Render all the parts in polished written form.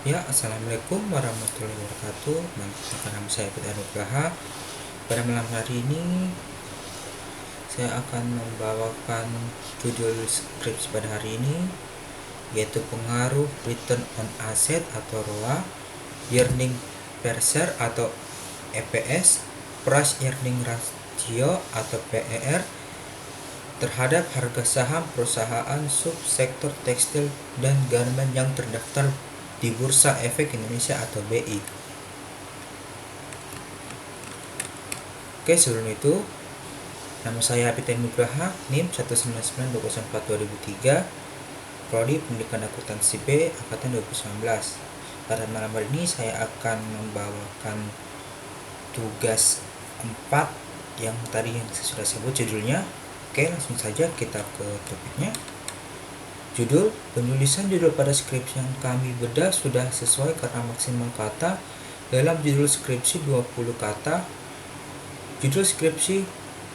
Ya, Assalamualaikum warahmatullahi wabarakatuh. Nama saya Peter Nugraha. Pada malam hari ini, saya akan membawakan judul skripsi pada hari ini, yaitu pengaruh return on asset atau ROA, earning per share atau EPS, price earning ratio atau PER, terhadap harga saham perusahaan subsektor tekstil dan garmen yang terdaftar di Bursa Efek Indonesia atau BI. Oke, sebelum itu, nama saya Peter Nugraha, NIM 199204203, Prodi Pendidikan Akuntansi B, Angkatan 2019. Pada malam hari ini saya akan membawakan tugas 4 yang tadi saya sudah sebut judulnya. Oke, langsung saja kita ke topiknya. Judul, penulisan judul pada skripsi yang kami bedah sudah sesuai karena maksimal kata. Dalam judul skripsi 20 kata. Judul skripsi,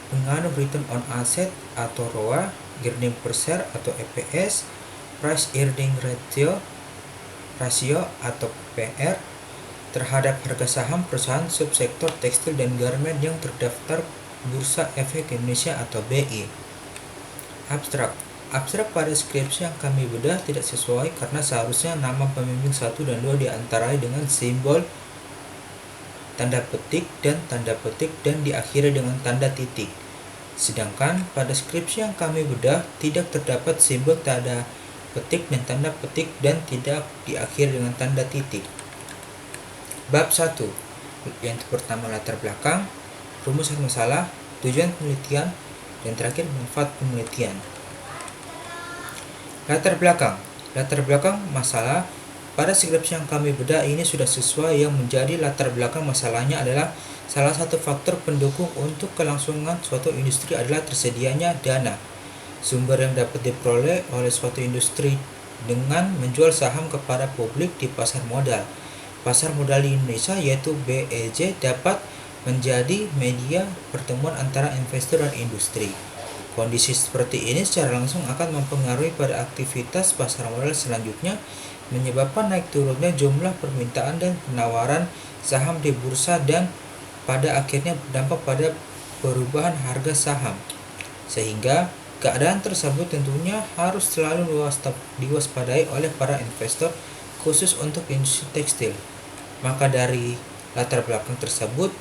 pengaruh return on asset atau ROA, earning per share atau EPS, price earning ratio atau PR, terhadap harga saham perusahaan subsektor tekstil dan garmen yang terdaftar Bursa Efek Indonesia atau BI. Abstrak pada skripsi yang kami bedah tidak sesuai karena seharusnya nama pembimbing 1 dan 2 diantarai dengan simbol tanda petik dan diakhiri dengan tanda titik. Sedangkan pada skripsi yang kami bedah tidak terdapat simbol tanda petik dan tanda petik dan tidak diakhiri dengan tanda titik. Bab 1, yang pertama latar belakang, rumusan masalah, tujuan penelitian, dan terakhir manfaat penelitian. Latar belakang masalah. Pada skripsi yang kami bedah ini sudah sesuai. Yang menjadi latar belakang masalahnya adalah salah satu faktor pendukung untuk kelangsungan suatu industri adalah tersedianya dana, sumber yang dapat diperoleh oleh suatu industri dengan menjual saham kepada publik di pasar modal. Pasar modal di Indonesia, yaitu BEJ, dapat menjadi media pertemuan antara investor dan industri. Kondisi seperti ini secara langsung akan mempengaruhi pada aktivitas pasar modal selanjutnya, menyebabkan naik turunnya jumlah permintaan dan penawaran saham di bursa dan pada akhirnya berdampak pada perubahan harga saham. Sehingga keadaan tersebut tentunya harus selalu diwaspadai oleh para investor, khusus untuk industri tekstil. Maka dari latar belakang tersebut,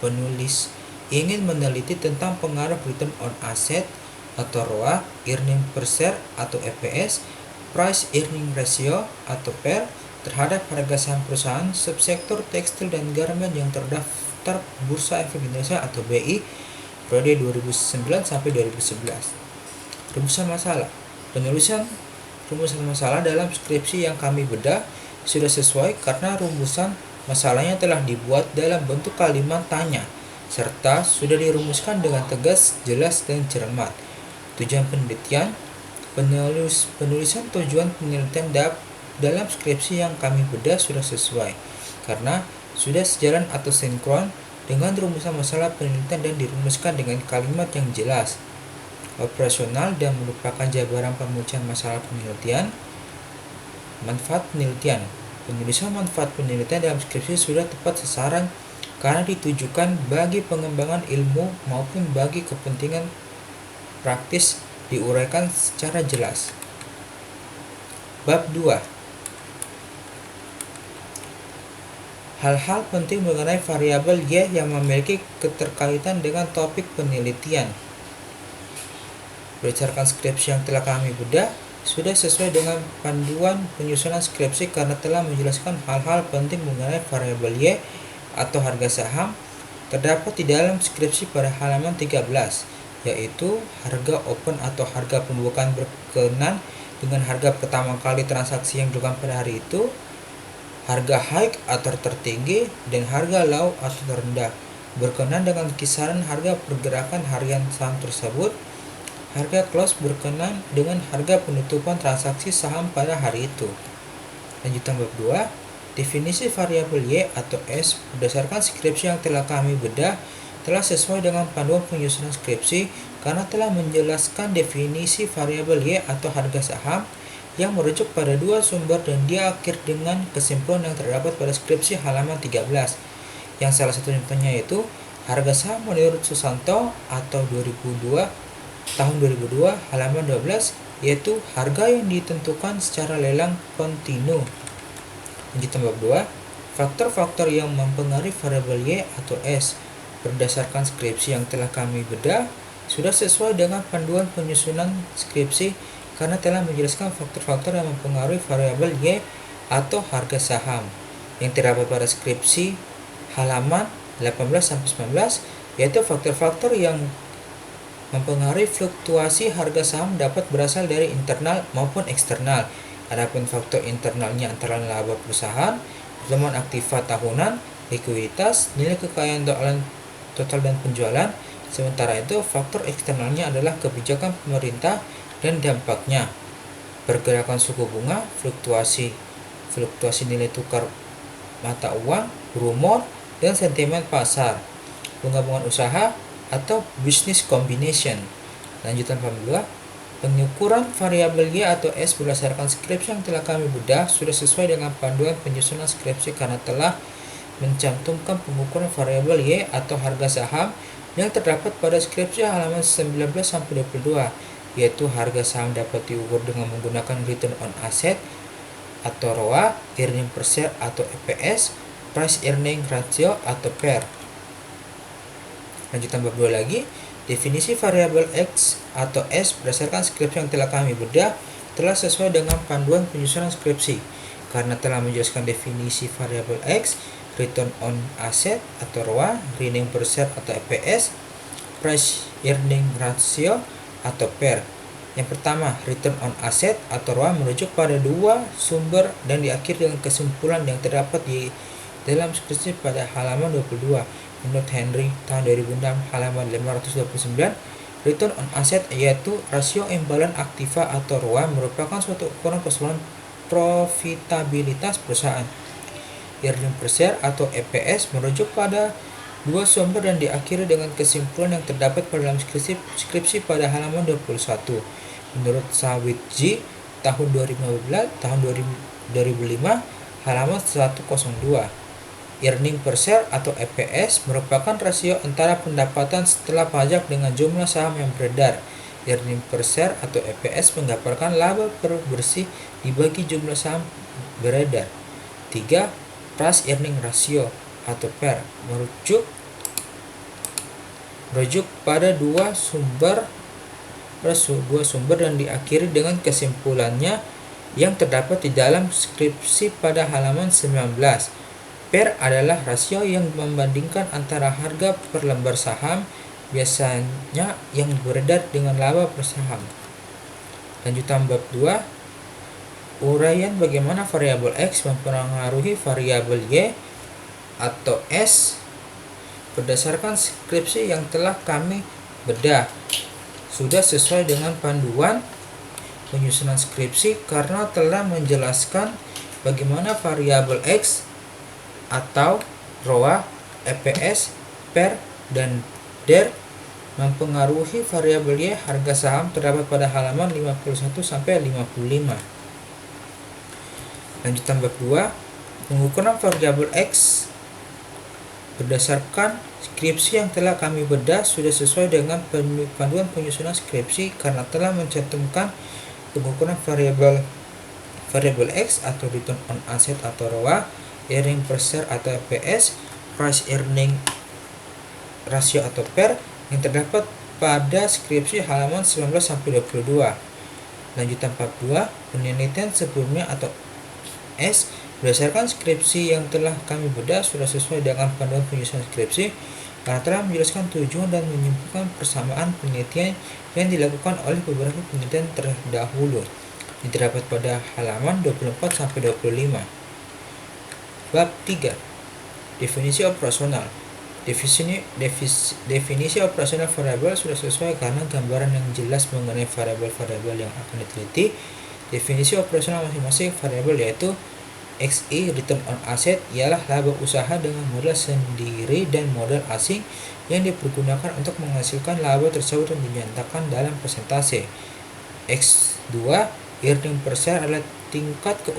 penulis ingin meneliti tentang pengaruh return on asset atau ROA, earning per share atau EPS, price earning ratio atau PER, terhadap harga saham perusahaan subsektor tekstil dan garmen yang terdaftar Bursa Efek Indonesia atau BI periode 2009 sampai 2011. Rumusan masalah. Penulisan rumusan masalah dalam skripsi yang kami bedah sudah sesuai karena rumusan masalahnya telah dibuat dalam bentuk kalimat tanya serta sudah dirumuskan dengan tegas, jelas, dan cermat. Tujuan penelitian. Penulisan tujuan penelitian dalam skripsi yang kami bedah sudah sesuai karena sudah sejalan atau sinkron dengan rumusan masalah penelitian dan dirumuskan dengan kalimat yang jelas, operasional, dan merupakan jabaran pemuncian masalah penelitian. Manfaat penelitian. Penulisan manfaat penelitian dalam skripsi sudah tepat sasaran karena ditujukan bagi pengembangan ilmu maupun bagi kepentingan praktis, diuraikan secara jelas. Bab 2. Hal-hal penting mengenai variabel Y yang memiliki keterkaitan dengan topik penelitian. Berdasarkan skripsi yang telah kami bedah, sudah sesuai dengan panduan penyusunan skripsi karena telah menjelaskan hal-hal penting mengenai variabel Y atau harga saham terdapat di dalam skripsi pada halaman 13, yaitu harga open atau harga pembukaan berkenan dengan harga pertama kali transaksi yang dilakukan pada hari itu, harga high atau tertinggi, dan harga low atau terendah berkenan dengan kisaran harga pergerakan harian saham tersebut. Harga close berkenan dengan harga penutupan transaksi saham pada hari itu. Lanjutan bab 2. Definisi variabel Y atau S berdasarkan skripsi yang telah kami bedah telah sesuai dengan panduan penyusunan skripsi karena telah menjelaskan definisi variabel Y atau harga saham yang merujuk pada dua sumber dan diakhiri dengan kesimpulan yang terdapat pada skripsi halaman 13. Yang salah satu contohnya yaitu harga saham menurut Susanto atau tahun 2002 halaman 12, yaitu harga yang ditentukan secara lelang kontinu. Lanjutan bab 2, faktor-faktor yang mempengaruhi variabel Y atau S. Berdasarkan skripsi yang telah kami bedah, sudah sesuai dengan panduan penyusunan skripsi karena telah menjelaskan faktor-faktor yang mempengaruhi variabel Y atau harga saham yang terdapat pada skripsi halaman 18-19, yaitu faktor-faktor yang mempengaruhi fluktuasi harga saham dapat berasal dari internal maupun eksternal. Adapun faktor internalnya antara laba perusahaan, pertumbuhan aktiva tahunan, likuiditas, nilai kekayaan total dan penjualan. Sementara itu, faktor eksternalnya adalah kebijakan pemerintah dan dampaknya, pergerakan suku bunga, fluktuasi nilai tukar mata uang, rumor, dan sentimen pasar, penggabungan usaha, atau business combination. Lanjutan bab 2, pengukuran variabel Y atau S berdasarkan skripsi yang telah kami bedah sudah sesuai dengan panduan penyusunan skripsi karena telah mencantumkan pengukuran variabel Y atau harga saham yang terdapat pada skripsi halaman 19-22, yaitu harga saham dapat diukur dengan menggunakan return on asset atau ROA, earning per share atau EPS, price earning ratio atau PER. Lanjutan bab 2 lagi, definisi variabel X atau S berdasarkan skripsi yang telah kami bedah telah sesuai dengan panduan penyusunan skripsi karena telah menjelaskan definisi variabel X, return on asset atau ROA, earning per share atau EPS, price earning ratio atau PER. Yang pertama, return on asset atau ROA merujuk pada dua sumber dan diakhiri dengan kesimpulan yang terdapat di dalam skripsi pada halaman 22. Menurut Henry tahun 2006 halaman 529, return on asset yaitu rasio imbalan aktiva atau ROA merupakan suatu ukuran keseluruhan profitabilitas perusahaan. Earning per share atau EPS merujuk pada dua sumber dan diakhiri dengan kesimpulan yang terdapat pada dalam skripsi pada halaman 21. Menurut Sawitji tahun 2005 halaman 102. Earning per share atau EPS merupakan rasio antara pendapatan setelah pajak dengan jumlah saham yang beredar. Earning per share atau EPS menggambarkan laba per bersih dibagi jumlah saham beredar. 3. Price earning ratio atau PER merujuk pada dua sumber dan diakhiri dengan kesimpulannya yang terdapat di dalam skripsi pada halaman 19. PER adalah rasio yang membandingkan antara harga per lembar saham biasanya yang beredar dengan laba per saham. Lanjutan bab 2, uraian bagaimana variabel X mempengaruhi variabel Y atau S berdasarkan skripsi yang telah kami bedah. Sudah sesuai dengan panduan penyusunan skripsi karena telah menjelaskan bagaimana variabel X atau ROA, EPS, PER, dan DER mempengaruhi variabel Y harga saham terdapat pada halaman 51-55. Lanjutan bab 2, pengukuran variabel X berdasarkan skripsi yang telah kami bedah sudah sesuai dengan panduan penyusunan skripsi karena telah mencantumkan pengukuran variabel X atau return on asset atau ROA, earning per share atau EPS, price earning ratio atau PER yang terdapat pada skripsi halaman 19-22. Lanjutan bab 2, penelitian sebelumnya atau S berdasarkan skripsi yang telah kami bedah sudah sesuai dengan panduan penyusunan skripsi karena telah menjelaskan tujuan dan menyimpulkan persamaan penelitian yang dilakukan oleh beberapa penelitian terdahulu yang terdapat pada halaman 24-25. Bab 3, definisi operasional. Definisi operasional variabel sudah sesuai karena gambaran yang jelas mengenai variabel-variabel yang akan diteliti. Definisi operasional masing-masing variabel yaitu XI, return on asset, ialah laba usaha dengan modal sendiri dan modal asing yang dipergunakan untuk menghasilkan laba tersebut dan dinyatakan dalam persentase. X2, Earning per share adalah tingkat